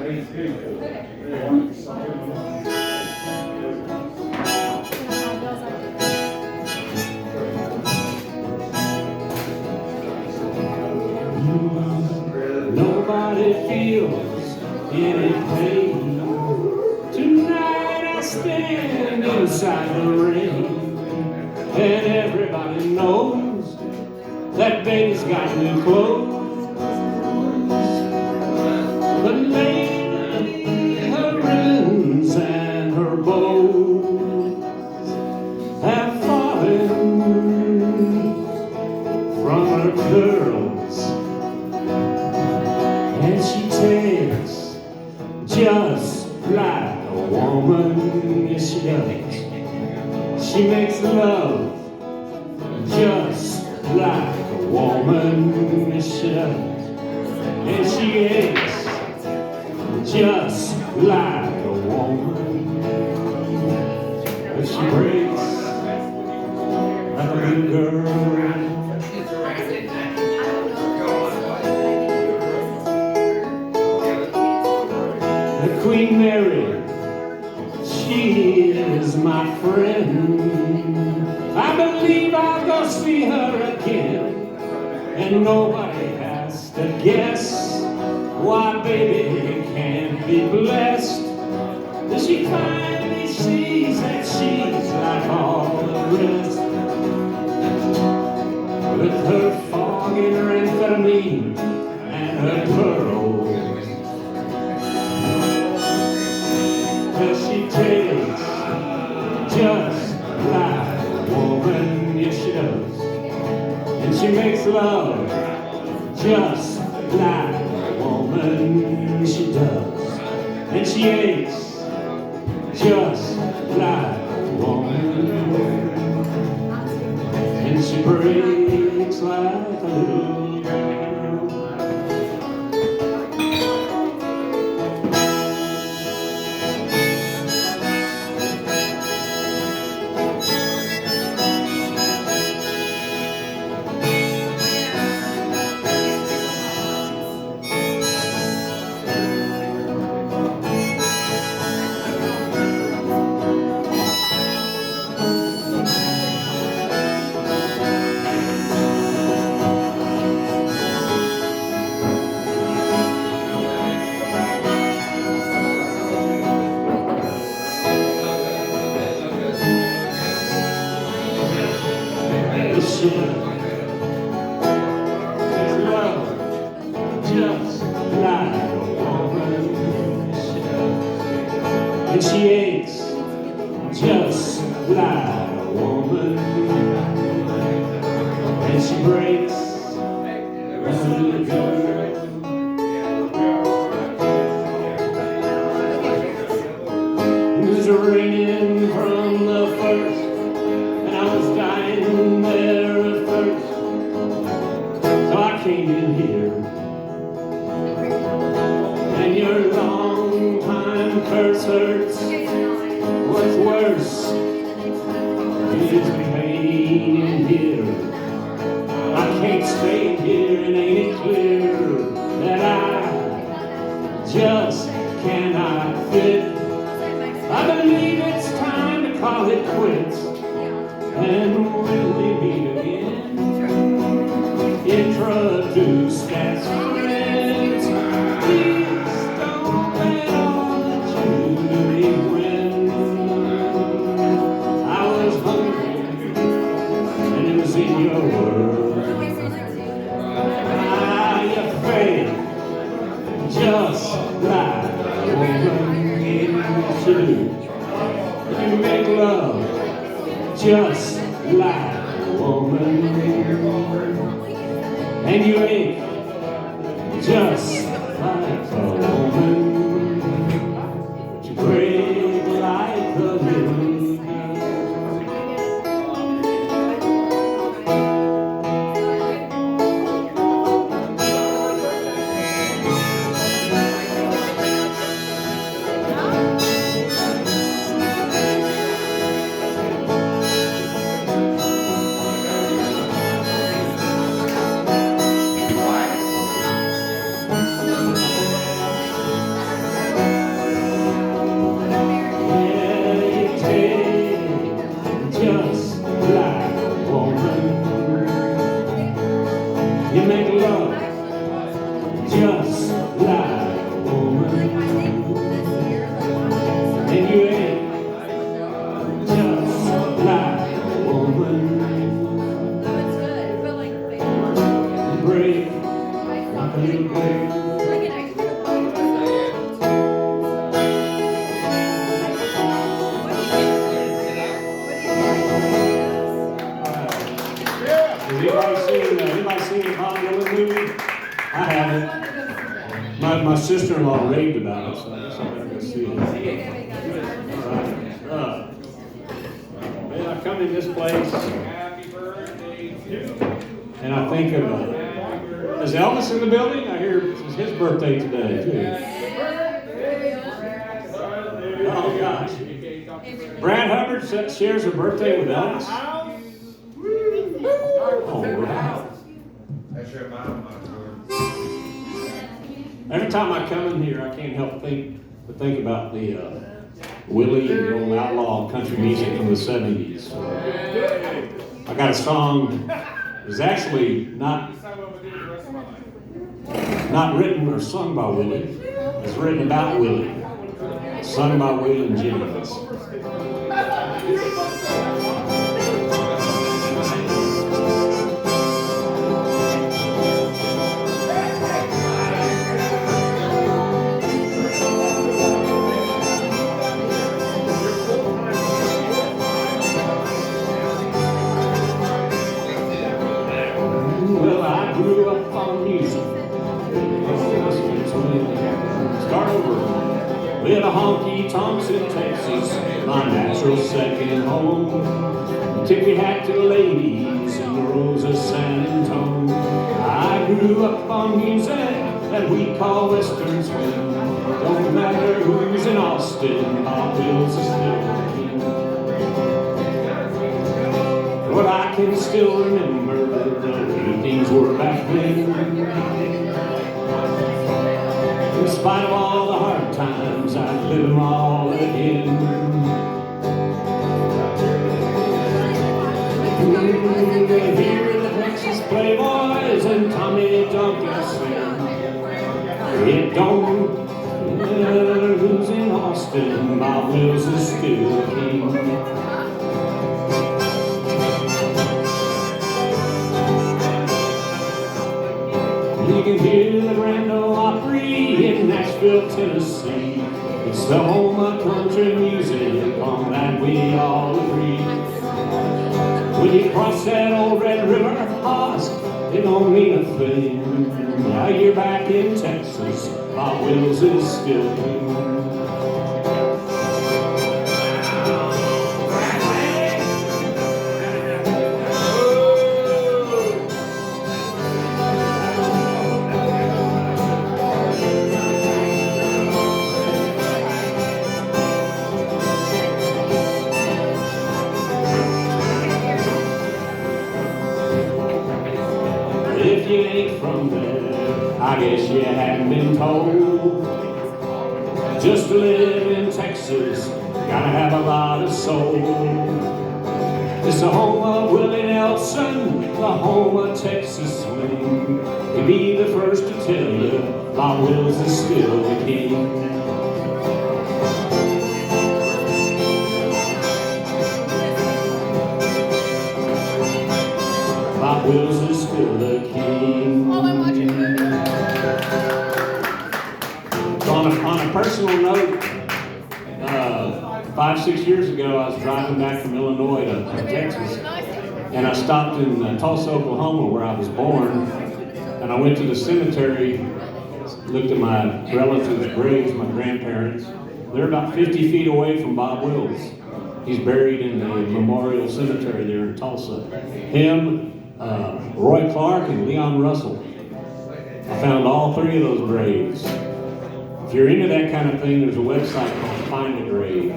Nobody feels any pain. Tonight I stand inside the rain, and everybody knows that baby's got new clothes. But lately her ribbons and her bows have fallen from her curls, and she takes just like a woman. Yes, she does. She makes love just like a woman. Yes, she does. And she aches just like a woman. But she breaks like a little girl. Queen Mary, she is my friend. I believe I'll go see her again, and nobody has to guess why baby can't be blessed. That she finally sees that she's like all the rest, with her fog and her amphetamine and her pearls. She takes just like a woman, yes she does. And she makes love just like a woman, she does. And she aches just like a woman. And she breaks like a little girl. And she aches just like a woman, and she breaks like a little girl. It was raining from the first, and I was dying there at first, so I came in here, and your long time curse hurts. What's worse is pain in here. I can't stay here, and ain't it clear that I just cannot fit? I believe it's time to call it quits. And will we meet again? Introduced as friends. Please don't let all the Judy win. I was hungry, and it was in your world. You fade just like a woman in you. You make love just like a woman, and you ache just like a woman, but you break like a little girl. sister-in-law raved about it, so I guess I better go see it. All right. Man, I come in this place, and I think of, is Elvis in the building? I hear it's his birthday today, too. Oh, gosh. Brad Hubbard shares her birthday with Elvis. All right. Every time I come in here, I can't help but think about the Willie and the old outlaw country music from the 70s. I got a song that was actually not written or sung by Willie. It's written about Willie, sung by Waylon Jennings. Well, I grew up on music. Start over. Little honky-tonks in Texas, my natural second home. Tippy hat to ladies and girls of San Antonio. I grew up on music that we call Western swing. Don't matter who's in Austin, Bob Wills is still king. But I can still remember the way things were back then. In spite of all the hard times, I'd live them all again. Here in the Texas Playboys and Tommy Duncan, it don't matter who's in Austin, Bob Wills is still king. You can hear the Grand Ole Opry in Nashville, Tennessee. It's the home of country music, on that we all agree. When you cross that old Red River, Oz, it don't mean a thing. Now you're back in Texas, Bob Wills is still king. If you ain't from there, I guess you haven't been told. Just to live in Texas, gotta have a lot of soul. It's the home of Willie Nelson, the home of Texas swing. He'll be the first to tell you, Bob Wills is still the king. Bob Wills is still the king. Oh, I'm watching it. On a personal note, 5-6 years ago, I was driving back from Illinois to Texas, and I stopped in Tulsa, Oklahoma, where I was born, and I went to the cemetery, looked at my relatives' graves, my grandparents. They're about 50 feet away from Bob Wills. He's buried in the Memorial Cemetery there in Tulsa. Him, Roy Clark, and Leon Russell. I found all three of those graves. If you're into that kind of thing, there's a website called Find a Grave.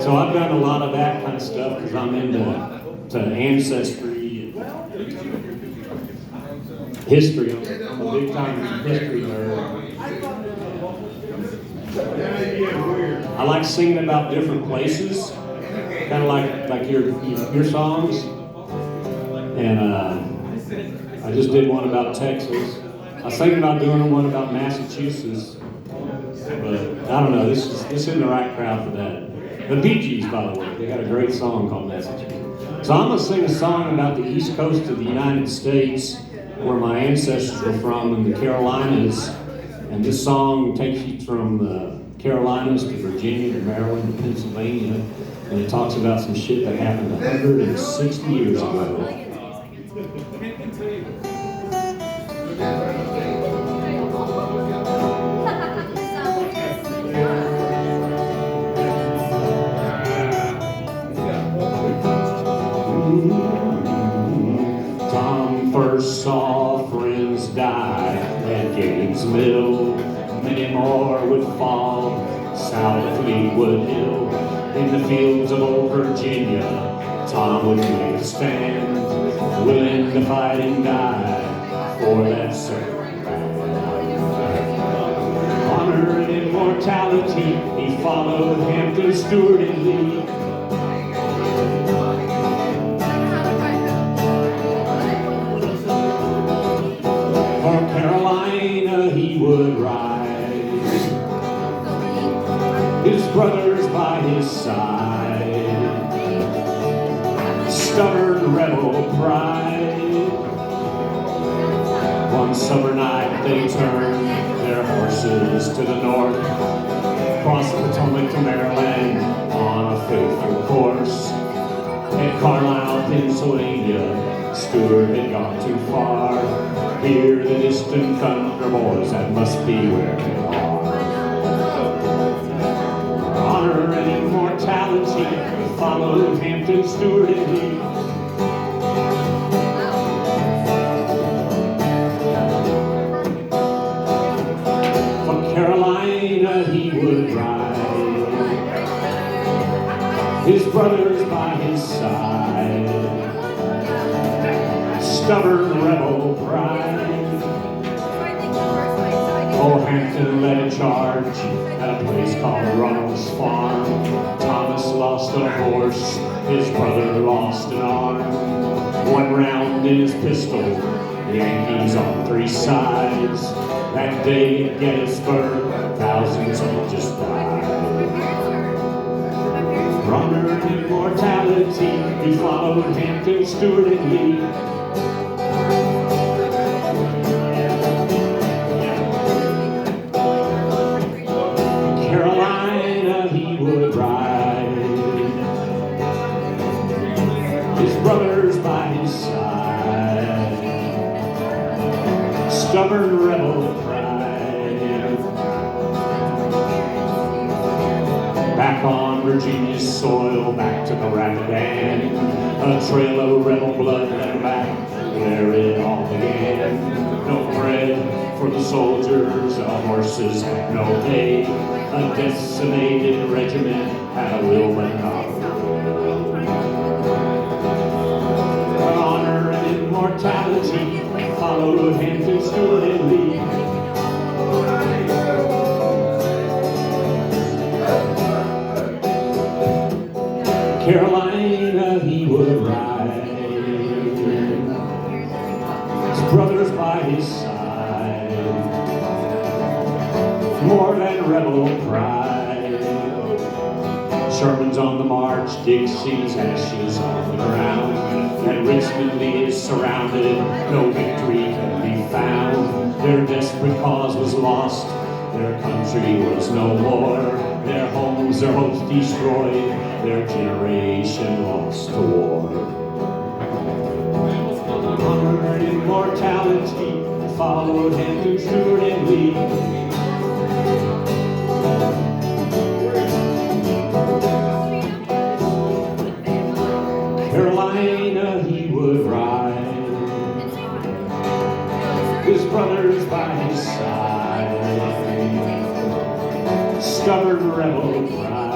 So I've done a lot of that kind of stuff because I'm into ancestry and history. I'm a big time history nerd. I like singing about different places, kind of like your songs. And I just did one about Texas. I was thinking about doing one about Massachusetts, but I don't know. This isn't the right crowd for that. The Bee Gees, by the way, they got a great song called Massachusetts. So I'm gonna sing a song about the East Coast of the United States, where my ancestors were from, in the Carolinas. And this song takes you from the Carolinas to Virginia to Maryland to Pennsylvania, and it talks about some shit that happened 160 years ago. so many more would fall south of Fleetwood Hill. In the fields of old Virginia, Tom would make a stand, willing to fight and die for that certain land. Honor and immortality, he followed Hampton, Stewart, and Lee. For Carolina he would rise, his brothers by his side, stubborn rebel pride. One summer night they turned their horses to the north, crossed the Potomac to Maryland on a faithful course. At Carlisle, Pennsylvania, Stewart had gone too far. Hear the distant thunder, boys, that must be where they are. Honor and immortality followed Hampton, Stewart, and Lee. For Carolina he would ride, his brothers by his side, stubborn rebel pride. Oh, Hampton led a charge at a place called Runnels Farm. Thomas lost a horse, his brother lost an arm. One round in his pistol, Yankees on three sides. That day at Gettysburg, thousands had just died. Honor and immortality, he followed Hampton, Stewart, and Lee. Carolina he would ride, his brothers by his side, stubborn rebel pride. Back on Virginia's soil, back to the Rapidan, a trail of rebel blood led back where it all began. No bread for the soldiers, horses had no pay, a decimated regiment had a will but not a way. Honor and immortality followed Hampton, Stewart, and Lee. Carolina he would ride, his brothers by his side, more than rebel pride. Sherman's on the march, Dixie's ashes on the ground. And Richmond is surrounded, no victory can be found. Their desperate cause was lost, their country was no more. Their homes, their hopes destroyed, their generation lost to war. Honor and immortality followed Hampton, Stewart, and Lee. Carolina he would ride, his brothers by his side, stubborn rebel pride.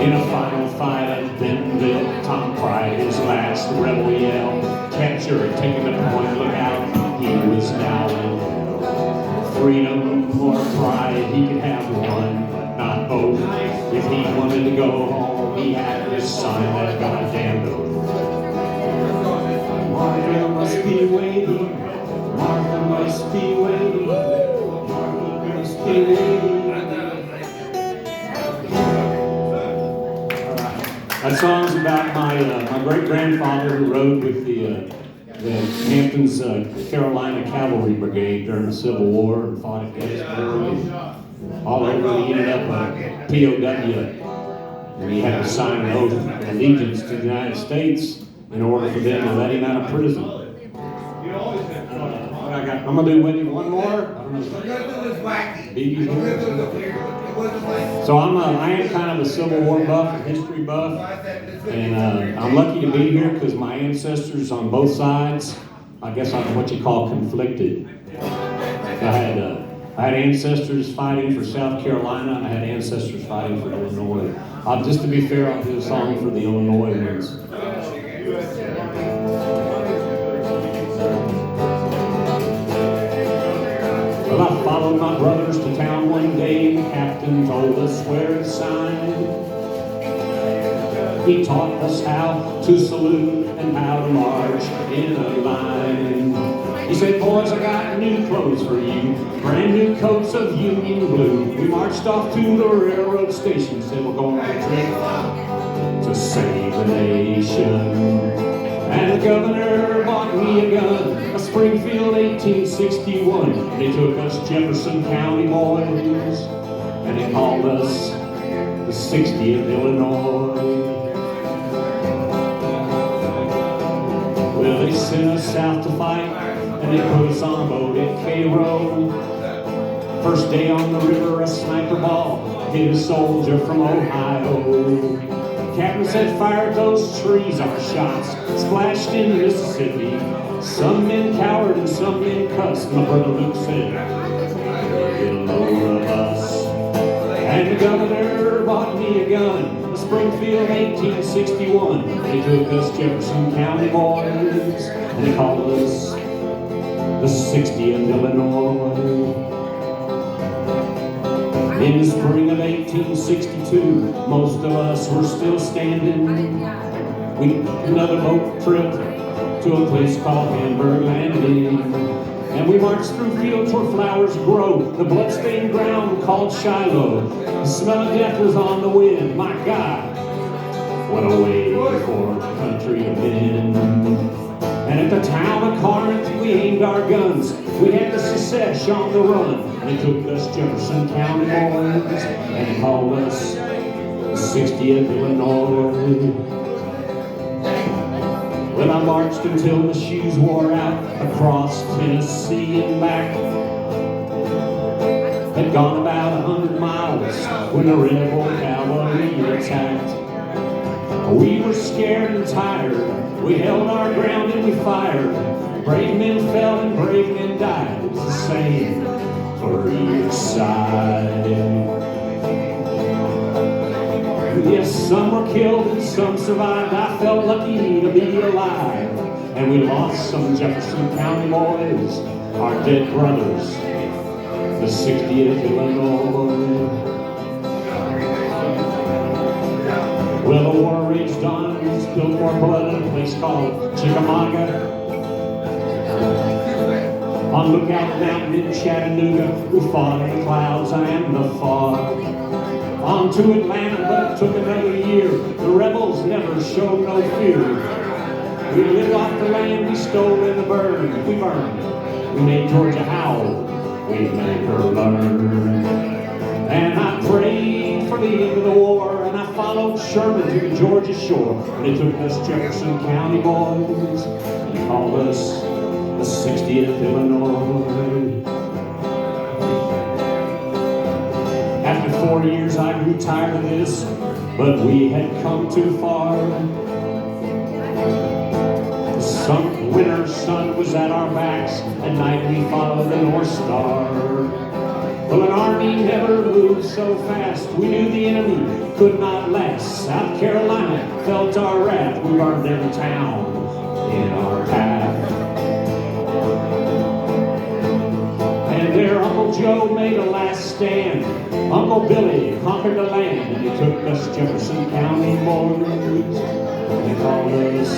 In a final fight at Bentonville, Tom cried his last rebel yell. Capture, taking the point, look out, he was now in hell. Freedom or pride, he could have one, but not both. If he wanted to go home, he had to sign that goddamn oath. Martha must be waiting, Martha must be waiting, Martha must be waiting. That song's about my great-grandfather who rode with the Hampton's Carolina Cavalry Brigade during the Civil War and fought at Gettysburg. All over, he ended up a POW, and he had to sign an oath of allegiance to the United States in order for them to let him out of prison. I'm gonna do one more. So I am kind of a Civil War buff, a history buff, and I'm lucky to be here because my ancestors on both sides, I guess I'm what you call conflicted. I had I had ancestors fighting for South Carolina. I had ancestors fighting for Illinois. Just to be fair, I'll do a song for the Illinois ones. Well, I followed my brothers to town one day. The captain told us where to sign. He taught us how to salute and how to march in a line. He said, boys, I got new clothes for you, brand new coats of Union blue. We marched off to the railroad station, said we're going on a trip to save the nation. And the governor bought me a gun, a Springfield 1861. They took us Jefferson County boys, and they called us the 60th Illinois. Well, they sent us south to fight, and they put us on a boat at Cairo. First day on the river, a sniper ball hit a soldier from Ohio. Captain said, fire at those trees. Our shots splashed in Mississippi. Some men cowered and some men cussed. My brother Luke said, get a load of us. And the governor bought me a gun, a Springfield 1861. They took us Jefferson County boys, and they called us the 60th Illinois. In the spring of 1862, most of us were still standing. We took another boat trip to a place called Hamburg Landing. And we marched through fields where flowers grow, the blood-stained ground called Shiloh. The smell of death was on the wind. My God, what a way for the country to been. And at the town of Corinth, we aimed our guns. We had the Secesh on the run. They took us Jefferson County boys, and they called us the 60th Illinois. Well, I marched until my shoes wore out across Tennessee and back. Had gone about 100 miles when the rebel cavalry attacked. We were scared and tired. We held our ground and we fired. Brave men fell and brave men died. It was the same for either side. Yes, some were killed and some survived. I felt lucky to be alive. And we lost some Jefferson County boys, our dead brothers, the 60th Illinois. Well, the war raged on and we spilled more blood in a place called Chickamauga. On Lookout Mountain in Chattanooga, we fought in the clouds and the fog. On to Atlanta, but it took another year. The rebels never showed no fear. We lived off the land we stole in the burn. We burned. We made Georgia howl. We made her learn. And I prayed for the end of the war, and I followed Sherman to the Georgia shore. And they took us Jefferson County boys, and they called us the 60th Illinois. After 4 years I grew tired of this, but we had come too far. The winter sun was at our backs, at night we followed the North Star. Well, an army never moved so fast, we knew the enemy could not last. South Carolina felt our wrath, we burned every town in our path. And there Uncle Joe made a last stand. Uncle Billy conquered the land, and he took us Jefferson County boys, and they called us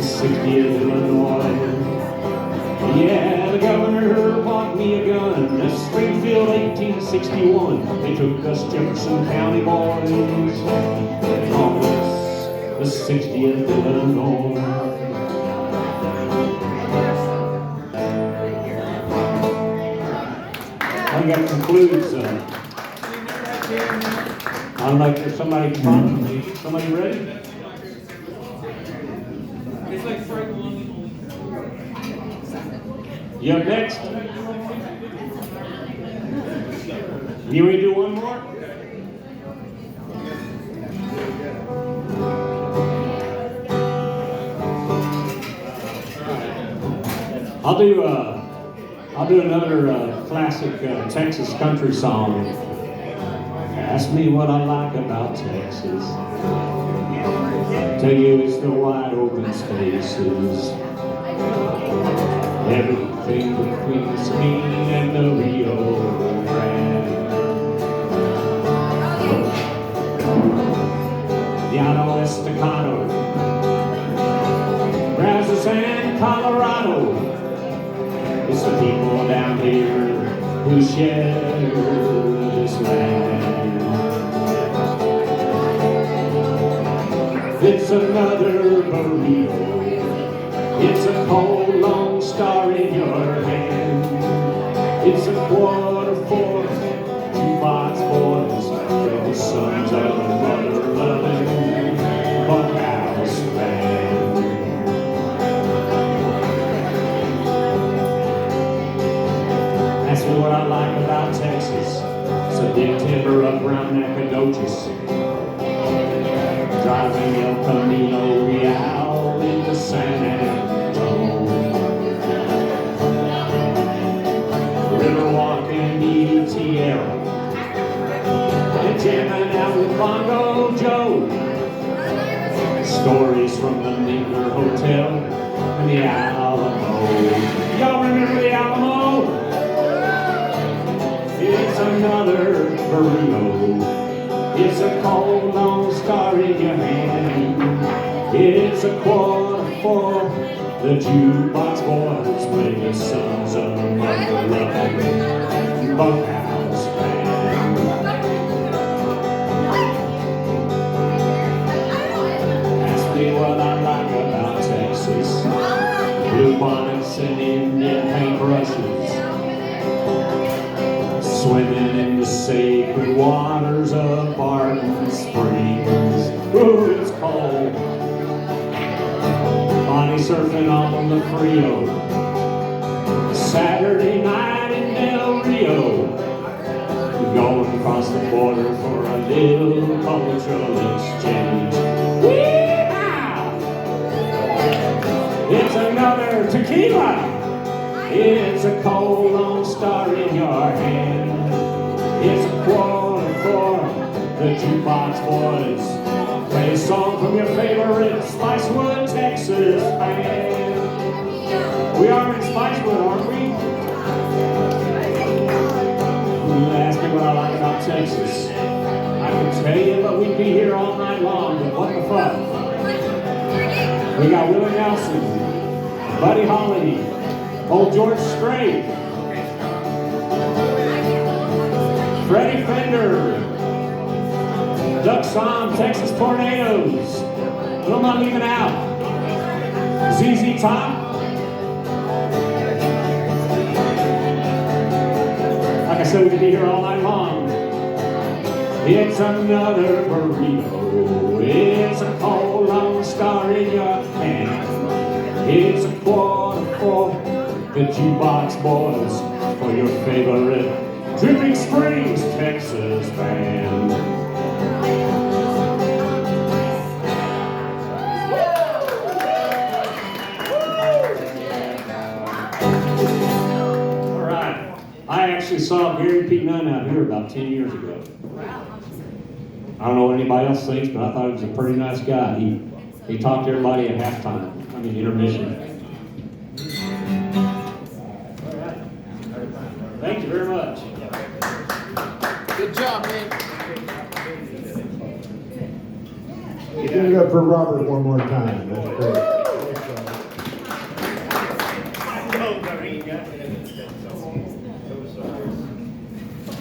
the 60th Illinois. Yeah, the governor bought me a gun, a Springfield 1861. They took us Jefferson County boys, and they called us the 60th Illinois. I think that concludes. I'd like for somebody ready? You up next? You want to do one more? I'll do another classic Texas country song. Ask me what I like about Texas. Tell you it's the wide open spaces. Everything between the Sabine and the Rio Grande. Llano Estacado, Brazos and Colorado. It's the people down here who share this land. It's another burrito. It's a cold, long star in your hand. It's a 4:45 jukebox boys, the sons of a mother-loving bunkhouse band. Ask me what I like about Texas. It's a big timber up around Nacogdoches, driving El Camino Real into San Antonio, river walking the Tierra, and jamming out with Bongo Joe. Stories from the Meeker Hotel and the Alamo. Y'all remember the Alamo? It's another burrito. It's a cold, long star in your hand. It's a 4:45. The jukebox boys play the sons of a mother-loving bunkhouse band. Ask me what I like about Texas. Blue bonnets and Indian paintbrushes, swimming in the sacred waters of Barton Springs. Ooh, it's cold. Body surfing on the Frio. Saturday night in Del Rio. Going across the border for a little cultural exchange. Wee-haw! It's another tequila. It's a cold, long star in your hand. It's a 4:45. The jukebox boys play a song from your favorite Spicewood, Texas band. We are in Spicewood, aren't we? Ask me what I like about Texas. I can tell you, but we'd be here all night long, but what the fuck? We got Willie Nelson, Buddy Holly, Old George Strait, Freddie Fender, Duck Som, Texas Tornadoes. What am I leaving out? ZZ Top. Like I said, we could be here all night long. It's another burrito. It's a cold, long star in your hand. It's a 4:45. The jukebox boys for your favorite Dripping Springs, Texas band. All right. I actually saw Gary P. Nunn out here about 10 years ago. I don't know what anybody else thinks, but I thought he was a pretty nice guy. He talked to everybody at halftime, intermission. Thank you very much. Good job, man. Give it up for Robert one more time. That's great.